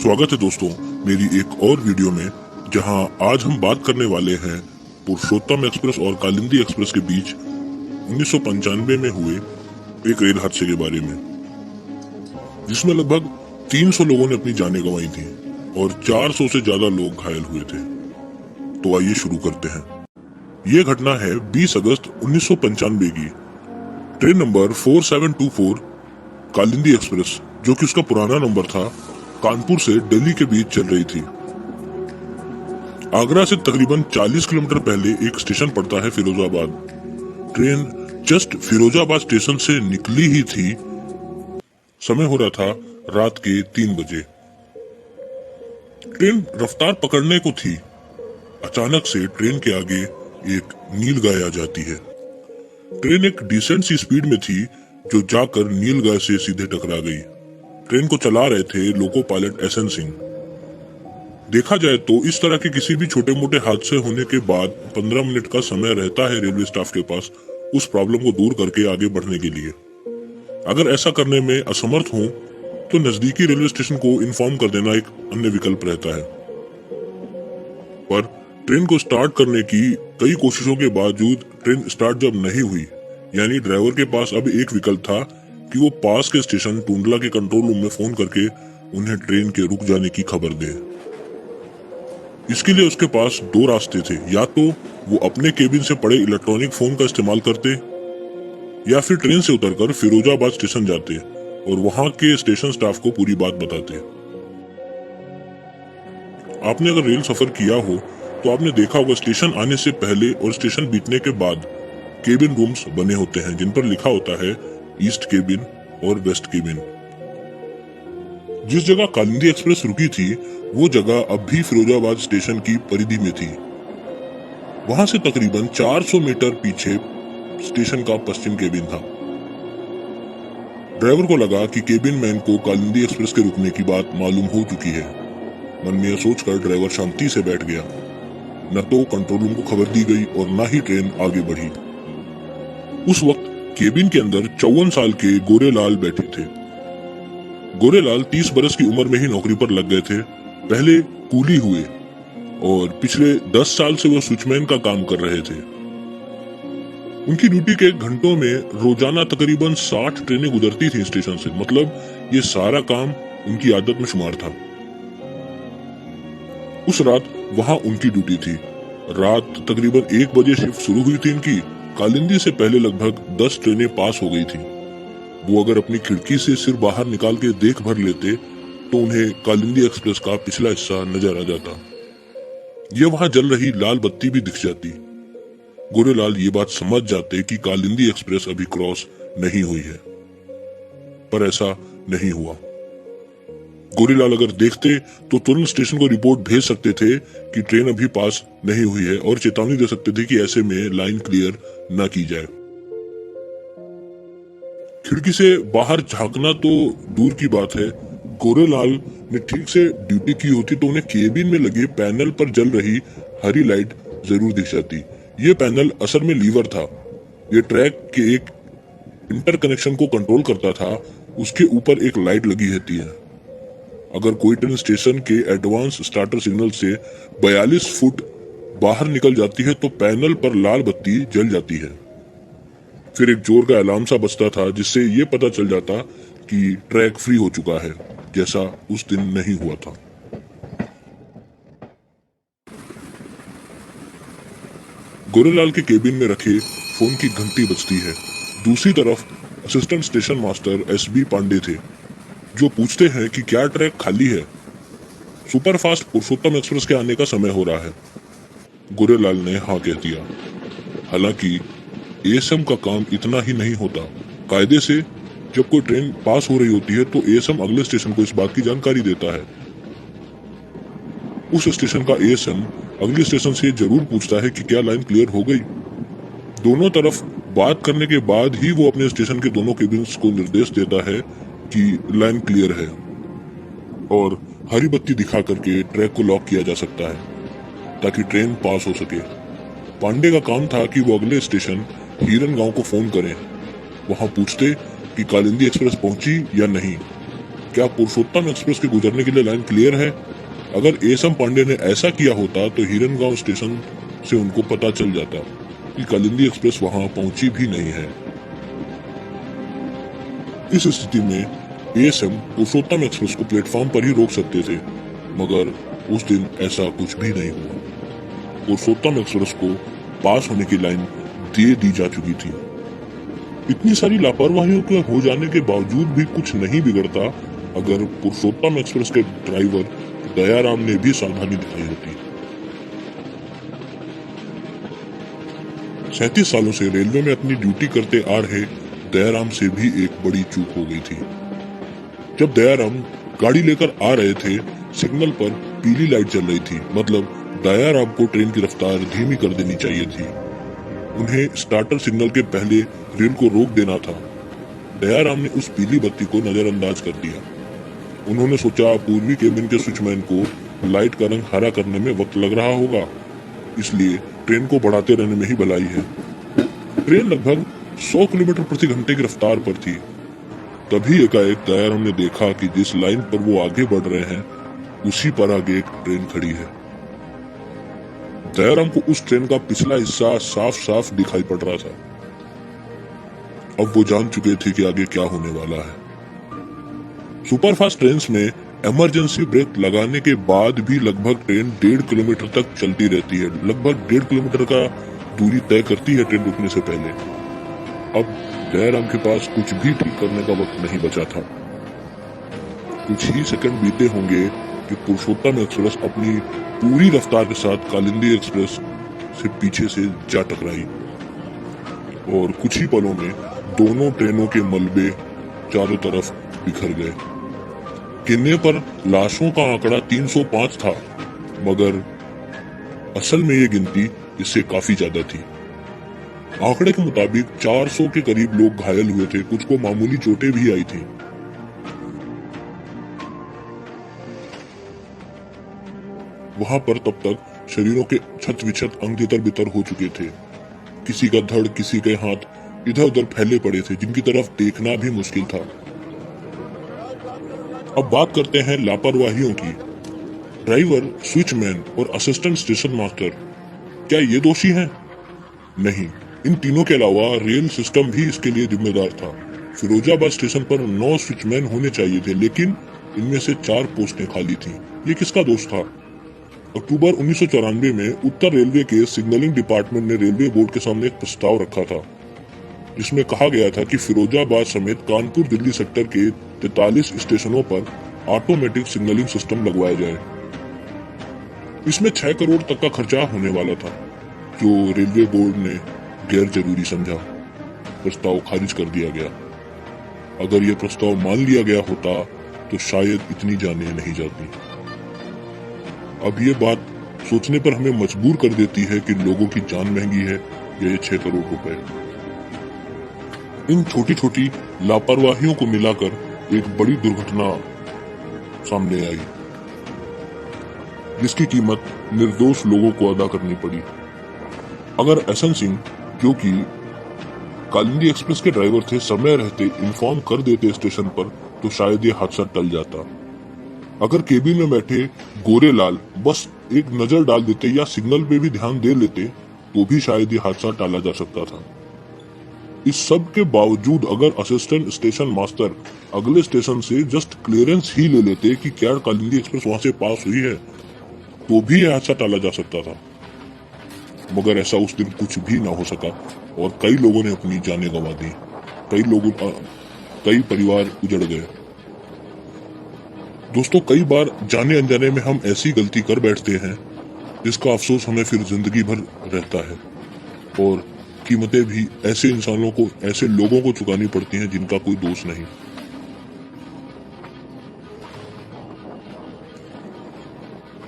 स्वागत है दोस्तों मेरी एक और वीडियो में, जहां आज हम बात करने वाले हैं पुरुषोत्तम एक्सप्रेस और कालिंदी एक्सप्रेस के बीच 1995 में हुए एक रेल हादसे के बारे में, जिसमें लगभग 300 लोगों ने अपनी जानें गंवाई थी और 400 से ज्यादा लोग घायल हुए थे। तो आइए शुरू करते हैं। ये घटना है 20 अगस्त 1995 की। ट्रेन नंबर 4724 कालिंदी एक्सप्रेस, जो कि उसका पुराना नंबर था, कानपुर से दिल्ली के बीच चल रही थी। आगरा से तकरीबन 40 किलोमीटर पहले एक स्टेशन पड़ता है Firozabad. Train just Firozabad station से निकली ही थी। समय हो रहा था रात के 3 बजे। ट्रेन रफ्तार पकड़ने को थी। अचानक से ट्रेन के आगे एक नीलगाय आ जाती है। ट्रेन एक डिसेंट सी स्पीड में थी, जो जाकर नीलगाय से सीधे टकरा गई। ट्रेन को चला रहे थे लोको पायलट एसएन सिंह। देखा जाए तो इस तरह के किसी भी छोटे मोटे हादसे होने के बाद 15 मिनट का समय रहता है रेलवे स्टाफ के पास उस प्रॉब्लम को दूर करके आगे बढ़ने के लिए। अगर ऐसा करने में असमर्थ हो तो नजदीकी रेलवे स्टेशन को इन्फॉर्म कर देना एक अन्य विकल्प रहता है। पर ट्रेन को स्टार्ट करने की कई कोशिशों के बावजूद ट्रेन स्टार्ट जब नहीं हुई, यानी ड्राइवर के पास अब एक विकल्प था कि वो पास के स्टेशन टुंडला के कंट्रोल रूम में फोन करके उन्हें ट्रेन के रुक जाने की खबर दे। इसके लिए उसके पास दो रास्ते थे, या तो वो अपने केबिन से पड़े इलेक्ट्रॉनिक फोन का इस्तेमाल करते, या फिर ट्रेन से उतरकर फिरोजाबाद स्टेशन जाते और वहां के स्टेशन स्टाफ को पूरी बात बताते। आपने अगर रेल सफर किया हो तो आपने देखा होगा स्टेशन आने से पहले और स्टेशन बीतने के बाद केबिन रूम्स बने होते हैं, जिन पर लिखा होता है ईस्ट केबिन और वेस्ट केबिन। जिस जगह कालिंदी एक्सप्रेस रुकी थी वो जगह अब भी फिरोजाबाद स्टेशन की परिधि में थी। वहां से तकरीबन 400 मीटर पीछे स्टेशन का पश्चिम केबिन था। ड्राइवर को लगा कि केबिन मैन को कालिंदी एक्सप्रेस के रुकने की बात मालूम हो चुकी है। मन में यह सोचकर ड्राइवर शांति से बैठ गया। न तो कंट्रोल रूम को खबर दी गई और न ही ट्रेन आगे बढ़ी। उस वक्त केबिन के अंदर 54 साल के गोरेलाल बैठे थे। गोरेलाल 30 बरस की उम्र में ही नौकरी पर लग गए थे। पहले कूली हुए और पिछले 10 साल से वो स्विचमैन का काम कर रहे थे। उनकी ड्यूटी के घंटों में रोजाना तकरीबन 60 ट्रेनें गुजरती थी स्टेशन से। मतलब ये सारा काम उनकी आदत में शुमार था। उस रात वहां उनकी ड्यूटी थी। रात तकरीबन 1 बजे शिफ्ट शुरू हुई थी इनकी। कालिंदी से पहले लगभग 10 ट्रेनें पास हो गई थी। वो अगर अपनी खिड़की से सिर बाहर निकाल के देख भर लेते तो उन्हें कालिंदी एक्सप्रेस का पिछला हिस्सा नजर आ जाता। ये वहां जल रही लाल बत्ती भी दिख जाती। गोरेलाल ये बात समझ जाते कि कालिंदी एक्सप्रेस अभी क्रॉस नहीं हुई है, पर ऐसा नहीं हुआ। गोरेलाल अगर देखते तो तुरंत स्टेशन को रिपोर्ट भेज सकते थे कि ट्रेन अभी पास नहीं हुई है और चेतावनी दे सकते थे कि ऐसे में लाइन क्लियर न की जाए। खिड़की से बाहर झांकना तो दूर की बात है, गोरेलाल ने ठीक से ड्यूटी की होती तो उन्हें केबिन में लगे पैनल पर जल रही हरी लाइट जरूर दिख जाती। ये पैनल असल में लीवर था। ये ट्रैक के एक इंटरकनेक्शन को कंट्रोल करता था। उसके ऊपर एक लाइट लगी रहती है। अगर कोई ट्रेन स्टेशन के एडवांस स्टार्टर सिग्नल से 42 फुट बाहर निकल जाती है तो पैनल पर लाल बत्ती जल जाती है। फिर एक जोर का अलार्म सा बजता था, जिससे ये पता चल जाता कि ट्रैक फ्री हो चुका है, जैसा उस दिन नहीं हुआ था। गोरेलाल के केबिन में रखे फोन की घंटी बजती है। दूसरी तरफ assistant station master SB Pandey थे, जो पूछते हैं कि क्या ट्रैक खाली है। सुपरफास्ट पुरुषोत्तम एक्सप्रेस के आने का समय हो रहा है। गोरेलाल ने हाँ कह दिया। हालांकि एएसएम का काम इतना ही नहीं होता। कायदे से जब कोई ट्रेन पास हो रही होती है तो एएसएम अगले स्टेशन को इस बात की जानकारी देता है। उस स्टेशन का एएसएम अगले स्टेशन से जरूर पूछता है कि क्या लाइन क्लियर हो गई। दोनों तरफ बात करने के बाद ही वो अपने स्टेशन के दोनों केबिन्स को निर्देश देता है कि लाइन क्लियर है और हरी बत्ती दिखा करके ट्रैक को लॉक किया जा सकता है ताकि ट्रेन पास हो सके। पांडे का काम था कि वो अगले स्टेशन हीरन गांव को फोन करें। वहां पूछते कि कालिंदी एक्सप्रेस पहुंची या नहीं। क्या पुरुषोत्तम एक्सप्रेस के गुजरने के लिए लाइन क्लियर है? अगर एसएम पांडे ने ऐसा किया होता तो हिरनगांव स्टेशन से उनको पता चल जाता कि कालिंदी एक्सप्रेस वहां पहुंची भी नहीं है। इस स्थिति में एएसएम पुरुषोत्तम एक्सप्रेस को प्लेटफॉर्म पर ही रोक सकते थे, मगर उस दिन ऐसा कुछ भी नहीं हुआ। पुरुषोत्तम एक्सप्रेस को पास होने की लाइन दे दी जा चुकी थी। इतनी सारी लापरवाहियों के हो जाने के बावजूद भी कुछ नहीं बिगड़ता अगर पुरुषोत्तम एक्सप्रेस के ड्राइवर दयाराम ने भी सावधानी दिखाई होती। 37 सालों से रेलवे में अपनी ड्यूटी करते आ रहे दयाराम से भी एक बड़ी चूक हो गई थी। जब दयाराम गाड़ी लेकर आ रहे थे, सिग्नल पर पीली लाइट जल रही थी, मतलब दयाराम को ट्रेन की रफ्तार धीमी कर देनी चाहिए थी। उन्हें स्टार्टर सिग्नल के पहले रेल को रोक देना था। दयाराम ने उस पीली बत्ती को नजरअंदाज कर दिया। उन्होंने सोचा पूर्वी केबिन के स्विचमैन को लाइट का रंग हरा करने में वक्त लग रहा होगा, इसलिए ट्रेन को बढ़ाते रहने में ही भलाई है। ट्रेन लगभग 100 किलोमीटर प्रति घंटे की रफ्तार पर थी। तभी एकाएक दयाराम ने देखा कि जिस लाइन पर वो आगे बढ़ रहे हैं उसी पर आगे एक ट्रेन खड़ी है। दयाराम को उस ट्रेन का पिछला हिस्सा साफ साफ दिखाई पड़ रहा था। अब वो जान चुके थे कि आगे क्या होने वाला है। सुपरफास्ट ट्रेन में इमरजेंसी ब्रेक लगाने के बाद भी लगभग ट्रेन 1.5 किलोमीटर तक चलती रहती है। लगभग 1.5 किलोमीटर का दूरी तय करती है ट्रेन रुकने से पहले। अब दयाराम के पास कुछ भी ठीक करने का वक्त नहीं बचा था। कुछ ही सेकंड बीते होंगे कि पुरुषोत्तम एक्सप्रेस अपनी पूरी रफ्तार के साथ कालिंदी एक्सप्रेस से पीछे से जा टकराई और कुछ ही पलों में दोनों ट्रेनों के मलबे चारों तरफ बिखर गए। गिनने पर लाशों का आंकड़ा 305 था, मगर असल में ये गिनती इससे काफी ज्यादा थी। आंकड़े के मुताबिक 400 के करीब लोग घायल हुए थे, कुछ को मामूली चोटें भी आई थी। वहां पर तब तक शरीरों के छत विछत अंग तितर बितर हो चुके थे। किसी का धड़, किसी के हाथ इधर उधर फैले पड़े थे, जिनकी तरफ देखना भी मुश्किल था। अब बात करते हैं लापरवाहियों की। ड्राइवर, स्विचमैन और असिस्टेंट स्टेशन मास्टर, क्या ये दोषी हैं? नहीं, इन तीनों के अलावा रेल सिस्टम भी इसके लिए जिम्मेदार था। फिरोजाबाद स्टेशन पर 9 स्विचमैन होने चाहिए थे, लेकिन इनमें से 4 पोस्टें खाली थीं। ये किसका दोष था? अक्टूबर 1994 में उत्तर रेलवे के सिग्नलिंग डिपार्टमेंट ने रेलवे बोर्ड के सामने एक प्रस्ताव रखा था, जिसमें कहा गया था कि फिरोजाबाद समेत कानपुर दिल्ली सेक्टर के 43 स्टेशनों पर ऑटोमेटिक सिग्नलिंग सिस्टम लगवाया जाए। इसमें 6 करोड़ तक का खर्चा होने वाला था, जो रेलवे बोर्ड ने गैर जरूरी समझा। प्रस्ताव खारिज कर दिया गया। अगर यह प्रस्ताव मान लिया गया होता तो शायद इतनी जानें नहीं जाती। अब ये बात सोचने पर हमें मजबूर कर देती है कि लोगों की जान महंगी है या ये 6 करोड़ रुपए। इन छोटी छोटी लापरवाहियों को मिलाकर एक बड़ी दुर्घटना सामने आई, जिसकी कीमत निर्दोष लोगों को अदा करनी पड़ी। अगर एसएन सिंह, जो कि कालिंदी एक्सप्रेस के ड्राइवर थे, समय रहते इन्फॉर्म कर देते स्टेशन पर, तो शायद ये हादसा टल जाता। अगर केबिन में बैठे गोरेलाल बस एक नजर डाल देते या सिग्नल पे भी ध्यान दे लेते, तो भी शायद ये हादसा टाला जा सकता था। इस सब के बावजूद अगर असिस्टेंट स्टेशन मास्टर अगले स्टेशन से जस्ट क्लियरेंस ही ले लेते कि क्या कालिंदी एक्सप्रेस वहां से पास हुई है, तो भी यह हादसा टाला जा सकता था। मगर ऐसा उस दिन कुछ भी ना हो सका और कई लोगों ने अपनी जानें गंवा दी। कई परिवार उजड़ गए। दोस्तों, कई बार जाने अनजाने में हम ऐसी गलती कर बैठते हैं जिसका अफसोस हमें फिर जिंदगी भर रहता है, और कीमतें भी ऐसे इंसानों को, ऐसे लोगों को चुकानी पड़ती हैं जिनका कोई दोष नहीं।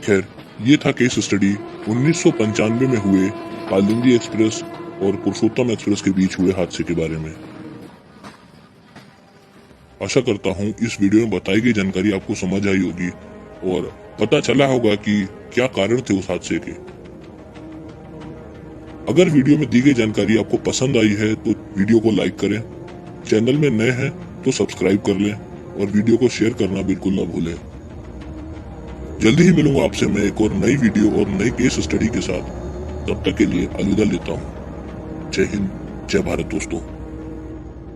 खैर, ये था केस स्टडी 1995 में हुए कालिंदी एक्सप्रेस और पुरुषोत्तम एक्सप्रेस के बीच हुए हादसे के बारे में। आशा करता हूँ इस वीडियो में बताई गई जानकारी आपको समझ आई होगी और पता चला होगा कि क्या कारण थे उस हादसे के। अगर वीडियो में दी गई जानकारी आपको पसंद आई है तो वीडियो को लाइक करें, चैनल में नए हैं तो सब्सक्राइब कर लें और वीडियो को शेयर करना बिल्कुल ना भूलें। जल्दी ही मिलूंगा आपसे मैं एक और नई वीडियो और नई केस स्टडी के साथ। तब तक के लिए अलविदा लेता हूँ। जय हिंद, जय भारत दोस्तों।